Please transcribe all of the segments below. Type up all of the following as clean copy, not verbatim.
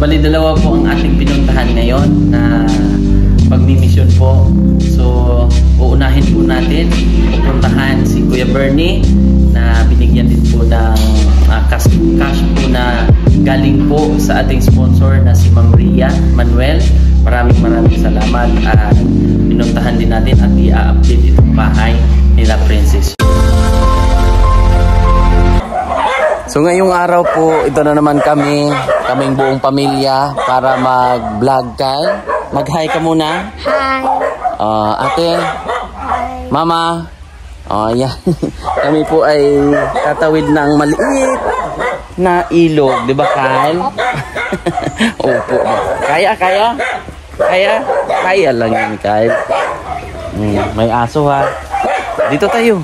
bali dalawa po ang ating pinuntahan ngayon na pagmimisyon po. So, uunahin po natin, pupuntahan si Kuya Bernie na binigyan din po ng cash po na galing po sa ating sponsor na si Ma'am Ria Manuel. Maraming salamat at pinuntahan din natin at i-update itong bahay nila Princess. So ngayong araw po, ito na naman kaming buong pamilya para mag-vlog kay. Mag-hi ka muna. Hi. Ate. Hi. Mama. Yan. Kami po ay tatawid ng maliit na ilog, 'di ba, Kyle? Opo. Kaya lang yan, Kyle. May aso ha. Dito tayo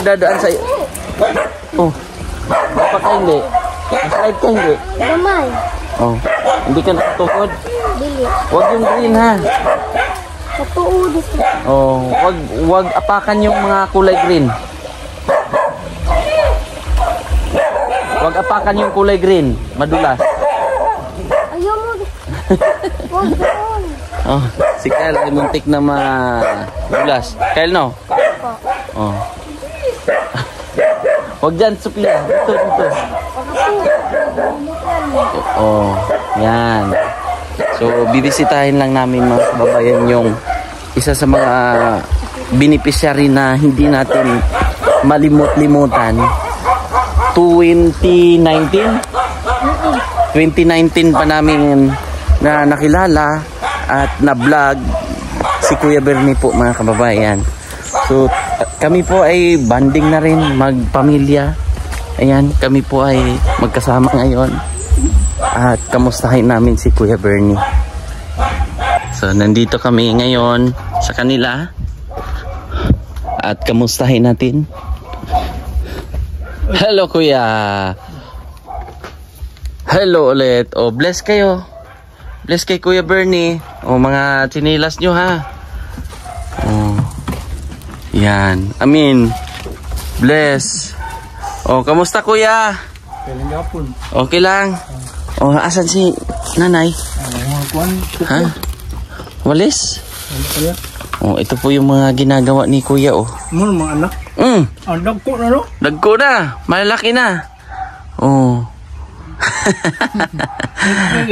dadaan sa... Oh, baka ka hindi. Slide ka hindi. Gamay. Oh, hindi ka nakatukod. Dili. Huwag yung green ha. Katuod. Oh, wag apakan yung mga kulay green. Huwag apakan yung kulay green. Madulas. Ayaw mo. Huwag doon. Oh, si Kyle ay muntik na madulas. Kyle, no? Oh. Huwag dyan, Sophia. Dito. Oh, yan. So, bibisitahin lang namin mga kababayan yung isa sa mga beneficiary na hindi natin malimot-limutan. 2019 pa namin na nakilala at na-vlog si Kuya Bernie po mga kababayan. So, kami po ay banding na rin magpamilya. Ayan, kami po ay magkasama ngayon. At kamustahin namin si Kuya Bernie. So, nandito kami ngayon sa kanila. At kamustahin natin. Hello, Kuya. Hello ulit. Oh, bless kayo. Bless kay Kuya Bernie. Oh, mga chinilas nyo ha. Oh. Yan. Amin. Bless. Oh, kamusta, Kuya? Okay lang. Oh, asan si nanay? Ha? Walis? Oh, ito po yung mga ginagawa ni Kuya, oh. Ano mga anak? Dagko na, no? Dagko na. Malaki na. Oh.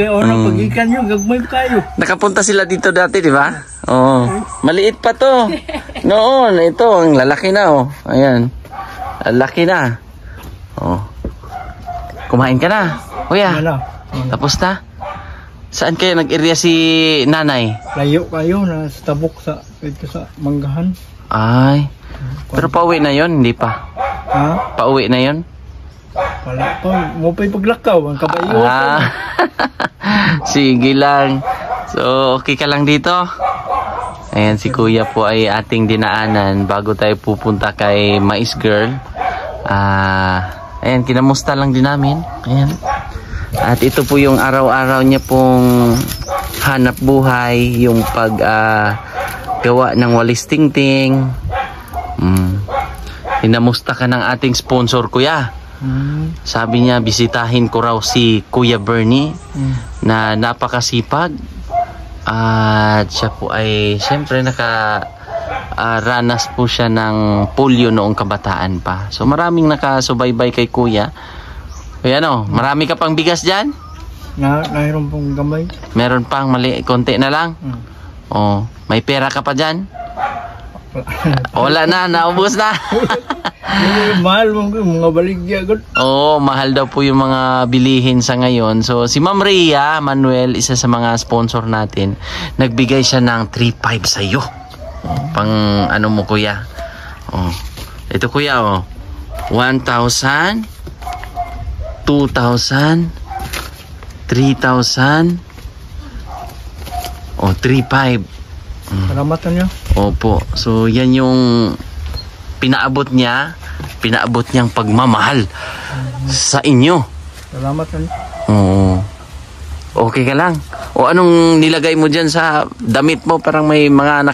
Pagikan nyo, gagmay kayo. Nakapunta sila dito dati, di ba? Oh. Maliit pa to. Noon, ito, ang lalaki na, oh. Ayan. Lalaki na. Oh. Kumain ka na, Kuya. Tapos na? Saan kayo nag-area si nanay? Layo kayo na sa tabok ito sa Manggahan. Ay. Pero pauwi na yon, hindi pa. Ha? Pauwi na yon? Wala pa. Mo pa'y paglakaw. Ang kabayo. Sige lang. So, okay ka lang dito? Ayan, si Kuya po ay ating dinaanan bago tayo pupunta kay Mais Girl. Ayan, kinamusta lang din namin. Ayan. At ito po yung araw-araw niya pong hanap buhay, yung gawa ng walis tingting. Kinamusta ka ng ating sponsor, Kuya. Sabi niya, bisitahin ko raw si Kuya Bernie na napakasipag. At siya po ay siyempre ranas po siya ng polio noong kabataan pa. So maraming nakasubaybay kay Kuya. Kaya no, marami ka pang bigas dyan? Mayroon pong gamay. Meron pang mali, konti na lang? Oh, may pera ka pa dyan? Wala na, naubos na. Mahal mga baligya. Oo, mahal daw po yung mga bilihin sa ngayon. So, si Ma'am Ria Manuel, isa sa mga sponsor natin, nagbigay siya ng 3,500 sa iyo. Pang ano mo, Kuya? Oh. Ito, Kuya, oh. 1,000, 2,000, 3,000, oh, 3,500. Salamatan niyo. Opo. So, yan yung pinaabot niyang pagmamahal sa inyo. Salamatan niyo. Oo. Okay ka lang? O anong nilagay mo dyan sa damit mo? Parang may mga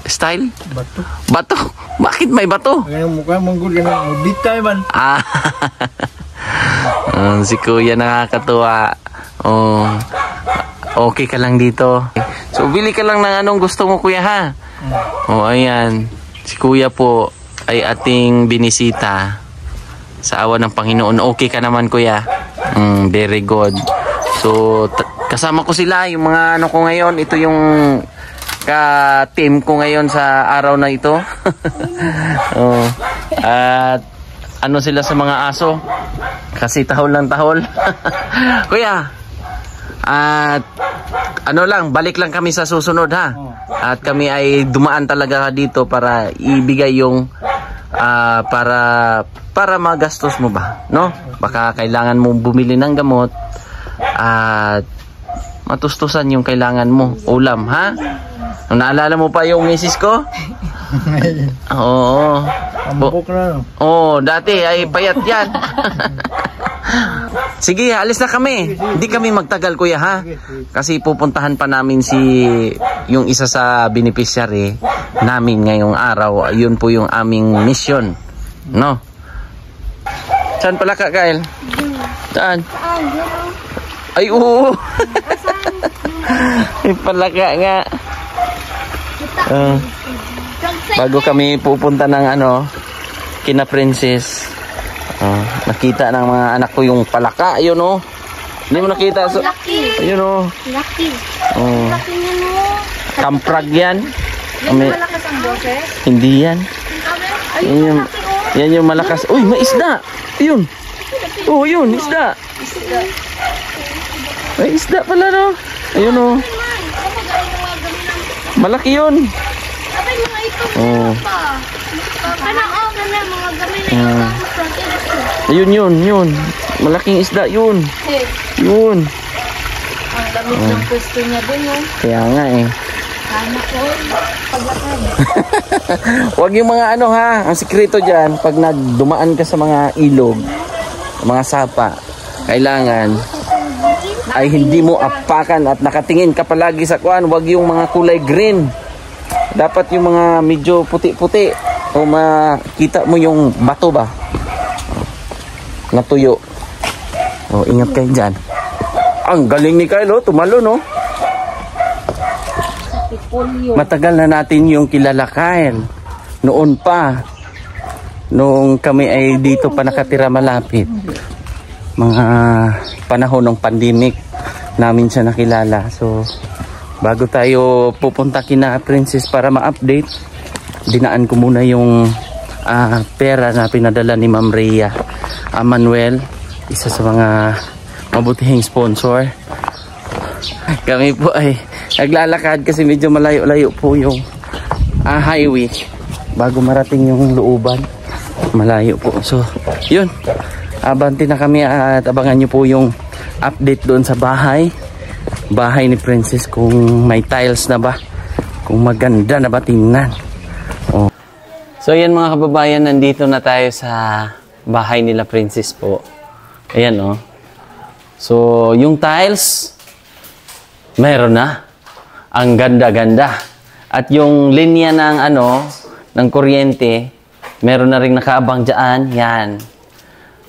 style? Bato. Bato? Bakit may bato? Ngayon mukha mong good ka na. Bitay man. Si Kuya nakakatuwa. Oh. Okay ka lang dito. So, bili ka lang ng anong gusto mo, Kuya, ha? Oh, ayan. Si Kuya po ay ating binisita. Sa awa ng Panginoon. Okay ka naman, Kuya. Very good. So, kasama ko sila. Yung mga ano ko ngayon. Ito yung ka-team ko ngayon sa araw na ito. Oh. At ano sila sa mga aso? Kasi tahol ng tahol. Kuya, at ano lang, balik lang kami sa susunod, ha? At kami ay dumaan talaga dito para ibigay yung para magastos mo ba, no? Baka kailangan mo bumili ng gamot at matustusan yung kailangan mo, ulam, ha? Naalala mo pa yung misis ko? Oo. Pambukok na, no? Oo, dati ay payat yan. Sige, alis na kami. Hindi kami magtagal, Kuya, ha? Kasi pupuntahan pa namin yung isa sa beneficiary namin ngayong araw. Yun po yung aming mission, no? Saan pala ka, Kyle? Saan? Ay, oo. Ay, pala ka nga. Bago kami pupunta ng kina Princess, nakita ng mga anak ko yung palaka. Ayun, oh. Hindi mo nakita? Ayun, oh. Lucky. Oh. Lucky niya, no? Kamprag yan. Yan yung malakas ang boses? Hindi yan. Yan yung malakas. Uy, may isda. Ayun. Oh, yun, isda. May isda pala, no? Ayun, oh. Malaki yun. Abay, mga ito. Oh. Kana mga gamay na Yun. Malaking isda yun. Yun. Ang lamig ng pwesto niya dun, no? Kaya nga, eh. Sana ko, paglakad. Huwag yung mga ha. Ang sikreto dyan, pag nagdumaan ka sa mga ilog, mga sapa, kailangan ay hindi mo apakan at nakatingin ka palagi sa kuan. Huwag yung mga kulay green. Dapat yung mga medyo puti-puti o makita mo yung bato ba natuyo. O, ingat kayo dyan. Ang galing ni Kyle, tumalo, no? Matagal na natin yung kilala, Kyle. Noon pa, noong kami ay dito pa nakatira malapit, mga panahon ng pandemic namin siya nakilala. So bago tayo pupunta kina Princess para ma-update, dinaan ko muna yung pera na pinadala ni Ma'am Rhea Manuel, isa sa mga mabutihing sponsor. Kami po ay naglalakad kasi medyo malayo-layo po yung highway bago marating yung looban. Malayo po. So yun, abanti na kami at abangan nyo po yung update doon sa bahay ni Princess, kung may tiles na ba, kung maganda na ba tingnan. Oh. So yan mga kababayan, nandito na tayo sa bahay nila Princess po. Ayan, oh. So yung tiles meron na. Ang ganda-ganda. At yung linya ng ng kuryente, meron na ring nakaabang dyan. Yan.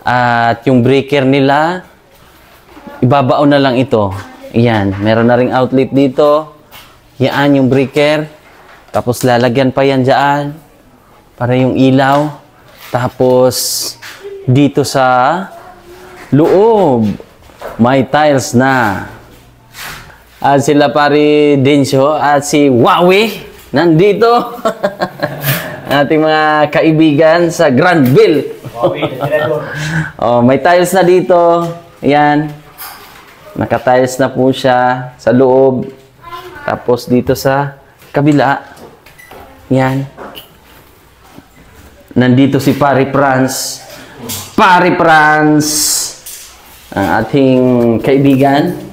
At yung breaker nila, ibabaon na lang ito. Yan. Meron na ring outlet dito. Yan yung breaker. Tapos lalagyan pa yan dyan para yung ilaw. Tapos dito sa loob, may tiles na. At sila pari Densyo at si Wawi nandito. Ating mga kaibigan sa Granville. Oh, may tiles na dito. Ayan. Naka-tiles na po siya sa loob. Tapos dito sa kabila. Ayan. Nandito si Pari Franz. Pari Franz, ang ating kaibigan.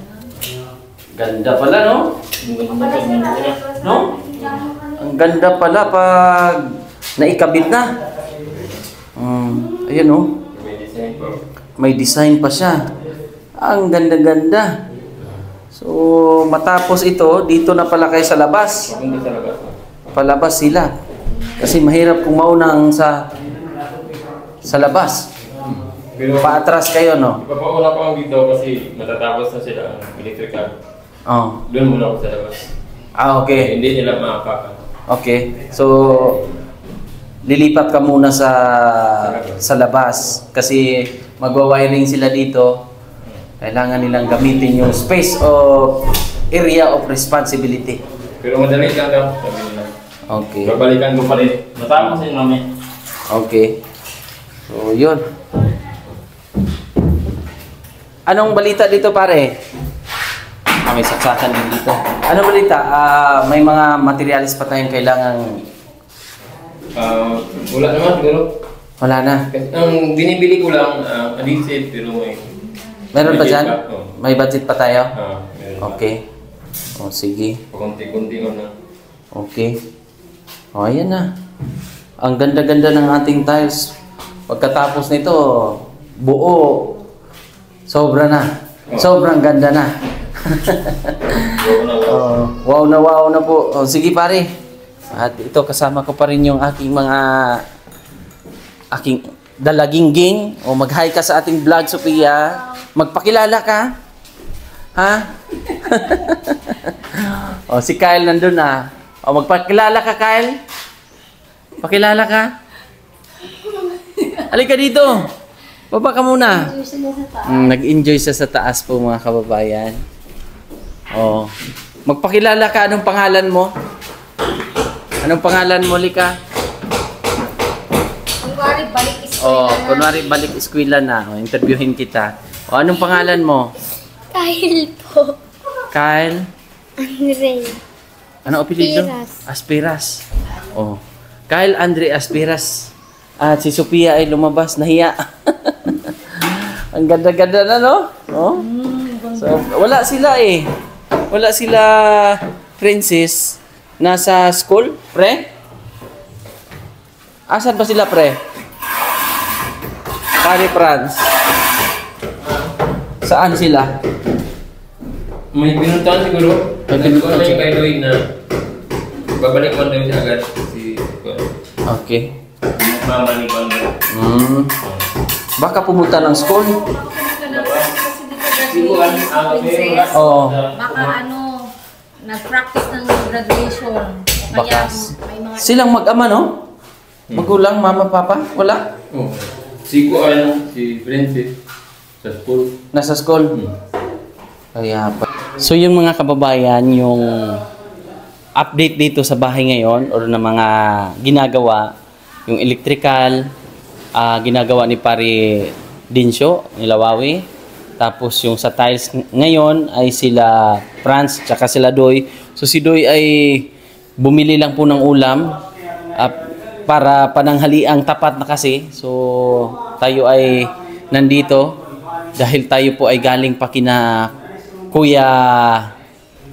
Ganda pala, no? No? Ang ganda pala pag naikabit na. Ayan, no? May design pa siya. Ang ganda-ganda. So, matapos ito, dito na pala kayo sa labas. Palabas sila. Kasi mahirap kung maunang sa labas. Pero Paatras kayo, no? ipapauna pa ang dito kasi matatapos na sila ang electrical. Oh. Doon muna ako sa labas. Okay. Hindi nila makakakan. Okay. So, lilipat ka muna sa labas kasi magwa-wiring sila dito. Kailangan nilang gamitin yung space of area of responsibility. Pero madali lang daw, sabi nila. Okay. Babalikan ko pa rin. Matapos yun namin. Okay. So, yun. Anong balita dito, pare? May saksakan din dito. Anong balita? May mga materialis pa tayong kailangan... Wala naman siguro. Wala na. Kasi ang binibili ko lang, adhesive, pero may... Meron ba budget dyan? pa. Oh. May budget pa tayo? Meron pa. Okay. O, sige. Pakunti-kunti ko na. Okay. O, ayan na. Ang ganda-ganda ng ating tiles. Pagkatapos nito, buo. Sobra na. Sobrang ganda na. Wow na wow na po. O, sige pare. At ito kasama ko pa rin yung aking dalagingging. O mag-hi ka sa ating vlog, Sophia. Magpakilala ka. Ha? O si Kyle nandun na. O magpakilala ka, Kyle. Pakilala ka. Halika dito. Baba ka muna. Nag-enjoy siya sa taas po mga kababayan. Oh. Magpakilala ka, anong pangalan mo? Anong pangalan mo, Lika? Kunwari, balik eskwela Oh, na. kunwari balik eskwela na. Oh, interviewin kita. Oh, anong pangalan mo? Kyle po. Kyle? Andre. Ano apelyido? Aspiras. Aspiras. Oh. Kyle Andre Aspiras. At si Sophia ay lumabas, nahiya. Ang ganda-ganda na, no? Oh. So, wala sila eh. Wala sila, Princess, nasa school, pre? Asan ba sila, pre? Pare Franz. Saan sila? May pinuntahan siguro. May pinuntahan Nagkuhan siguro. kay Lloyd na babalik man daw siya agad si Okay. mama ni Pando. Baka pumunta ng school. Siguan, Princess. Oo. Baka nag-practice ng graduation. O kaya Bakas. may mga... Silang mag-ama, no? Magulang, mama, papa? Wala? Oh. Siguan, si Princess sa school. Nasa school? Kaya pa. So yung mga kababayan, yung update dito sa bahay ngayon or na mga ginagawa, yung electrical, ginagawa ni Pare Dinsyo, ni Lawawi. Tapos yung sa tiles ngayon ay sila Franz, tsaka sila Doy. So si Doy ay bumili lang po ng ulam para pananghaliang tapat na kasi. So tayo ay nandito dahil tayo po ay galing pa kina Kuya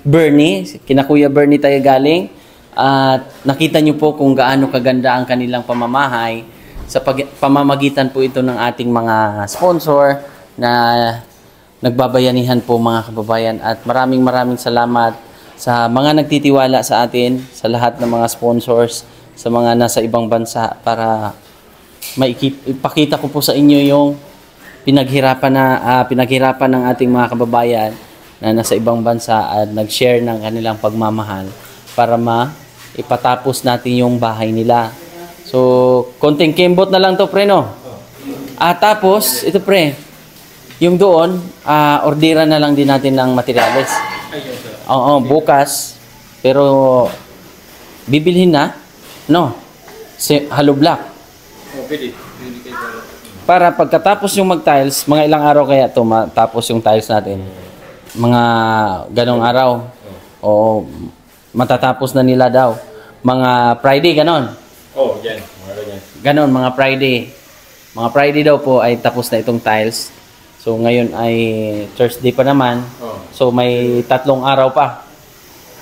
Bernie. Kina Kuya Bernie tayo galing. At nakita nyo po kung gaano kaganda ang kanilang pamamahay. Sa pamamagitan po ito ng ating mga sponsor na nagbabayanihan po mga kababayan. At maraming salamat sa mga nagtitiwala sa atin, sa lahat ng mga sponsors, sa mga nasa ibang bansa para ipakita ko po sa inyo yung pinaghirapan ng ating mga kababayan na nasa ibang bansa at nag-share ng kanilang pagmamahal para ipatapos natin yung bahay nila. So, konting kembot na lang to, pre, no? Tapos, ito, pre, yung doon, orderan na lang din natin ng materials. Oo, bukas. Pero, bibilhin na, no? Hollow block. Pwede. Para pagkatapos yung mag-tiles, mga ilang araw kaya to matapos yung tiles natin? Mga ganong araw. O matatapos na nila daw. Mga Friday, ganon. Oh, yan. Mga ganyan. Ganon, mga Friday. Mga Friday daw po ay tapos na itong tiles. So ngayon ay Thursday pa naman. Oh. So may 3 araw pa.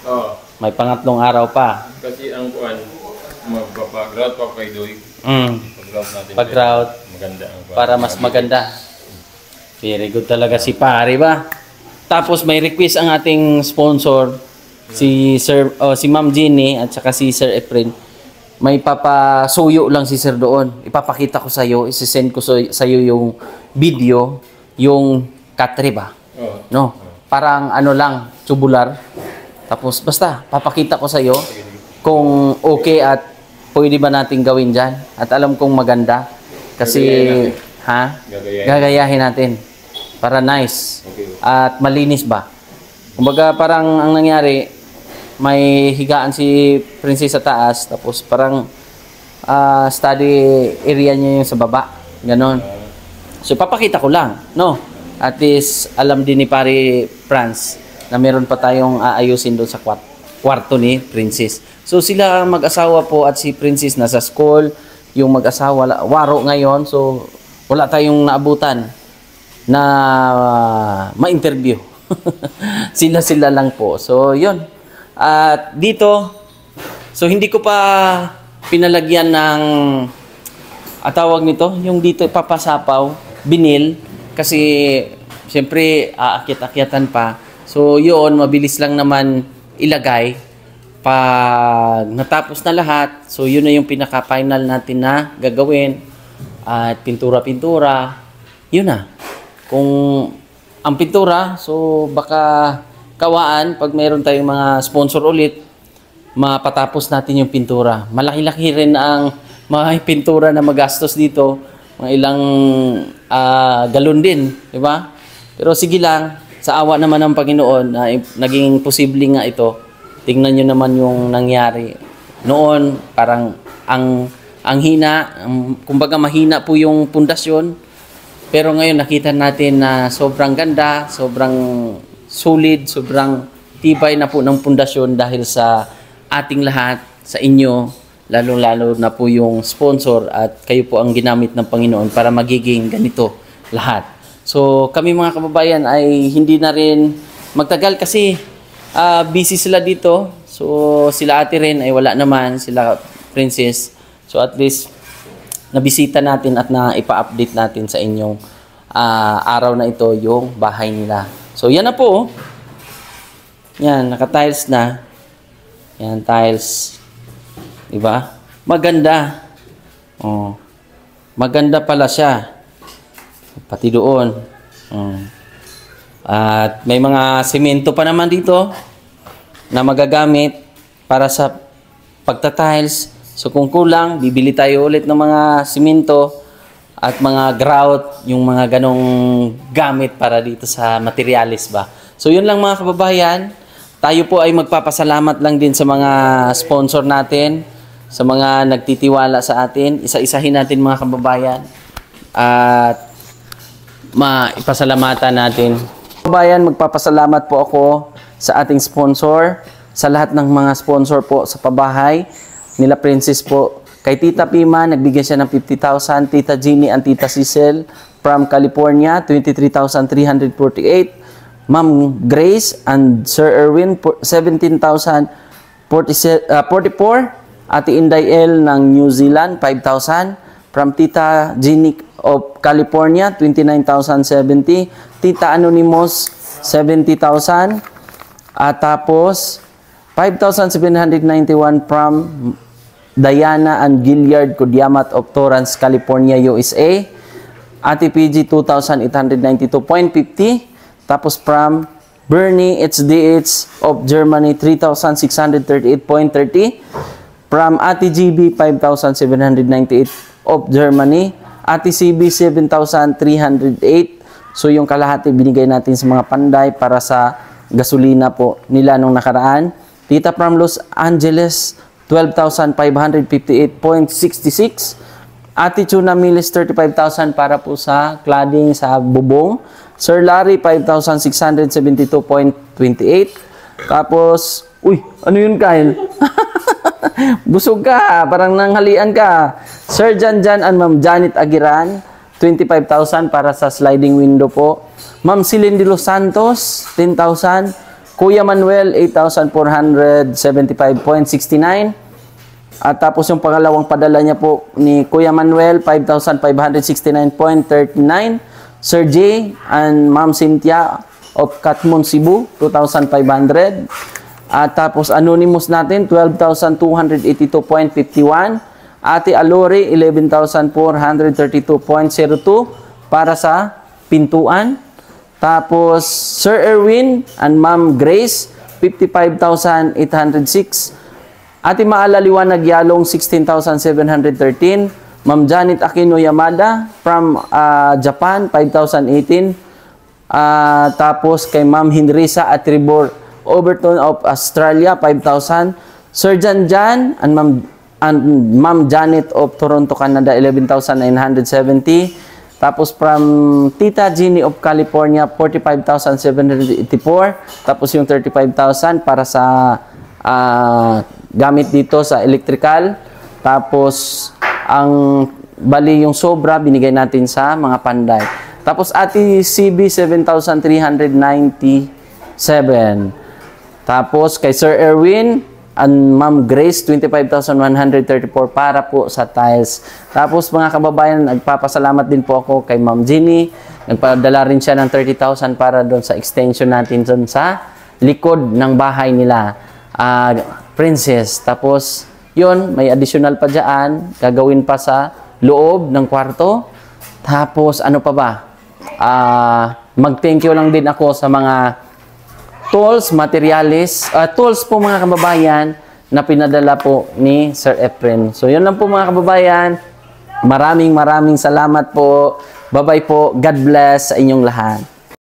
Oh. May pangatlong araw pa. Kasi ang kuan, magpapag-route pa kay Doy. Pag-route natin. Pag-route. Maganda ang kuan. Para mas maganda. Very good talaga si pare ba? Tapos may request ang ating sponsor, si Ma'am Jenny at saka si Sir Efren. may papasuyo lang si sir doon. Ipapakita ko sa iyo, isisend ko sa iyo yung video, yung katre ba? No? Parang ano lang, tubular. Tapos basta, papakita ko sa iyo kung okay at pwede ba natin gawin dyan. At alam kong maganda. Kasi, gagayahin natin. Para nice. At malinis ba? Kumbaga parang ang nangyari, may higaan si Princess sa taas, tapos parang study area niya yung sa baba. Ganon. So, papakita ko lang, no? At least, alam din ni Pare Franz na meron pa tayong aayusin doon sa kwarto ni Princess. So, sila mag-asawa po at si Princess nasa school, yung mag-asawa, waro ngayon, so wala tayong naabutan na ma-interview. Sila lang po. So, yun. At dito, so hindi ko pa pinalagyan ng tawag nito, yung dito papasapaw, binil, kasi siyempre aakyat-akyatan pa. So yun, mabilis lang naman ilagay pag natapos na lahat. So yun na yung pinaka-final natin na gagawin. At pintura-pintura, yun na. Kung ang pintura, so baka kawaan, pag mayroon tayong mga sponsor ulit, mapatapos natin yung pintura. Malaki-laki rin ang mga pintura na magastos dito. Mga ilang galon din, di ba? Pero sige lang, sa awa naman ng Panginoon, naging posible nga ito. Tingnan nyo naman yung nangyari. Noon, parang ang hina, kumbaga mahina po yung pundasyon. Pero ngayon nakita natin na sobrang ganda, sobrang solid, sobrang tibay na po ng pundasyon dahil sa ating lahat, sa inyo, lalo-lalo na po yung sponsor at kayo po ang ginamit ng Panginoon para magiging ganito lahat. So kami mga kababayan ay hindi na rin magtagal kasi busy sila dito. So sila ate rin ay wala naman, sila Princess. So at least nabisita natin at ipa-update natin sa inyong araw na ito yung bahay nila. So yan na po. Yan, naka-tiles na. Yan, tiles. Diba? Maganda. Oh. Maganda pala siya. Pati doon. Oh. At may mga semento pa naman dito na magagamit para sa pagta-tiles. So kung kulang, bibili tayo ulit ng mga semento at mga grout, yung mga ganong gamit para dito sa materialis ba. So yun lang mga kababayan. Tayo po ay magpapasalamat lang din sa mga sponsor natin, sa mga nagtitiwala sa atin. Isa-isahin natin mga kababayan at maipasalamatan natin. Kababayan, magpapasalamat po ako sa ating sponsor, sa lahat ng mga sponsor po sa pabahay nila Princess po. Kay Tita Pima, nagbigay siya ng 50,000. Tita Jeannie and Tita Cecil from California, 23,348. Ma'am Grace and Sir Erwin, 17,044. Ate Inday L ng New Zealand, 5,000. From Tita Jeannie of California, 29,070. Tita Anonymous, 70,000. At tapos, 5,791 from Diana and Gilliard Kudiamat of Torrance, California, USA. Ate PG, 2,892.50. Tapos from Bernie HDH of Germany, 3,638.30. From Ate GB, 5,798 of Germany. Ate CB, 7,308. So yung kalahati binigay natin sa mga panday para sa gasolina po nila nung nakaraan. Tita from Los Angeles, 12,558.66. Ate Tuna Milis, 35,000 para po sa cladding sa bubong. Sir Larry, 5,672.28. Tapos, uy, ano yun, Kyle? Busog ka, parang nanghalian ka. Sir Janjan and Ma'am Janet Agiran, 25,000 para sa sliding window po. Ma'am Celine de Los Santos, 10,000. Kuya Manuel, 8,475.69. At tapos yung pangalawang padala niya po ni Kuya Manuel, 5,569.39. Sir J and Ma'am Cynthia of Katmon, Cebu, 2,500. At tapos anonymous natin, 12,282.51. Ate Alori, 11,432.02 para sa pintuan. Tapos Sir Erwin and Ma'am Grace, 55,806. Ate Maala Liwanag Yalong, 16,713. Ma'am Janet Aquino Yamada from Japan, 5,018. Tapos kay Ma'am Hinrisa Atribor Overton of Australia, 5,000. Sir Jan and Ma'am Janet of Toronto, Canada, 11,970. Tapos from Tita Jeannie of California, 45,784. Tapos yung 35,000 para sa gamit dito sa electrical. Tapos ang bali yung sobra binigay natin sa mga panday. Tapos Ate CB 7,397. Tapos kay Sir Erwin and Ma'am Grace 25,134 para po sa tiles. Tapos mga kababayan, nagpapasalamat din po ako kay Ma'am Jeannie. Nagpadala rin siya ng 30,000 para doon sa extension natin doon sa likod ng bahay nila. Princess. Tapos yun, may additional pa dyan. Gagawin pa sa loob ng kwarto. Tapos, ano pa ba? Mag-thank you lang din ako sa mga tools, materialis. Tools po mga kababayan na pinadala po ni Sir Efren. So, yun lang po mga kababayan. Maraming salamat po. Bye-bye po. God bless sa inyong lahat.